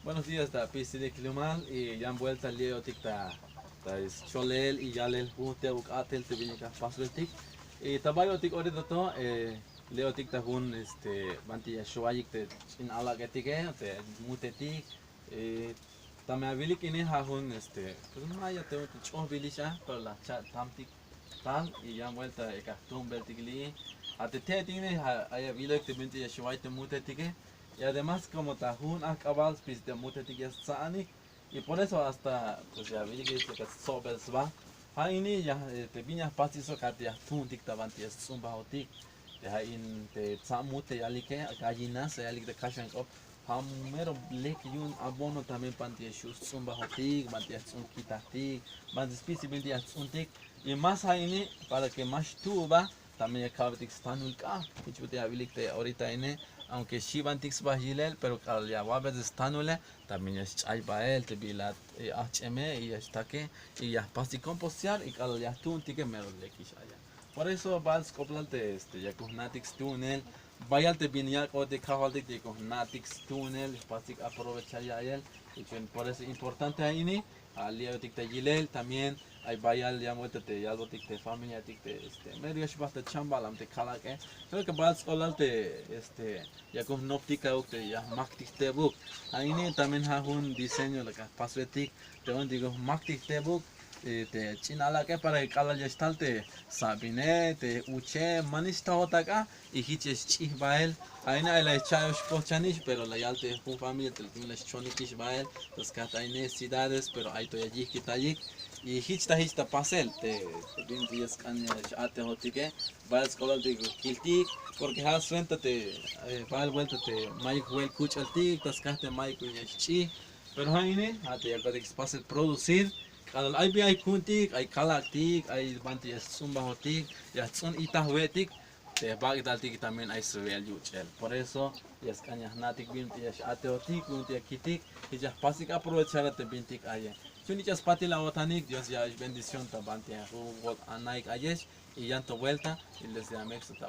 Buenos días, da pisi de Climal y ya han vuelta el día otik da es cholel y ya lel junte buk atel te viene ka pasletik y tabay otik ore to le otik ta hun banti ya shwayik te in ala getike te mutetik tame abilik ini ha hun pues no haya te chon bilisha pero la chat tamtik tal y ya han vuelta ka tum beltikli ate te tiene haya bilek te binti ya shway te mutetike y además como tajun acabas pues de mucha tigas sani y por eso hasta pues ya vi que se sobes va haini ya te viñas pasiso que ya tun dictaban te zumba hotik te hain te samute ya like gallinas ya like de kashan kop hamero lek yun abono también pantie shus zumba hotik pantie zun kitatik más especialmente ya zuntik y más haini para que más tu va también acaba de stanul ka y yo te habilite ahorita ine aunque Shivan Tix Bajilel, pero al ya Wabes Stanule, también es Chay Bael, te bilat HM y está que, y ya pasti compostear y al ya tú un tique me lo lequish allá. Por eso vas coplante ya con Natix Tunnel, vaya te viene ya con de cabal de con Natix Tunnel, pasti aprovechar ya él, y por eso es importante ahí ni, al día de Gilel también. Ay vaya ya muerte te ya lo tic te familia tic te medio es bastante chamba lam te cala que creo que vas a te ya con no tica te ya maktik te book ahí ni también ha un diseño la que paso tic te un digo maktik te book te china la que para el cala ya está te sabine te uche manista hota ka y hiches chi bael ahí na la chayo pochanish pero la yalte un familia te la chonikish bael las cata necesidades pero hay to ya kita y hichta pasel te bin días caña ate hotike vas color de kilti porque has suenta te va vuelta te Mike wel kuchalti tas kahte Mike chi pero haine ate ya que pasel producir kalau hay kuntik hay kalaktik hay banti ya sumba hotik ya son itah wetik te bag daltik también hay suel yuchel por eso ya caña natik bin ya ate hotik bin ya kitik y ya pasik aprovechar te bintik aye Chunichas pati la botanik, Dios ya es bendición, tabante, Anaik Ayesh, y llanto vuelta, y les de Amex, ta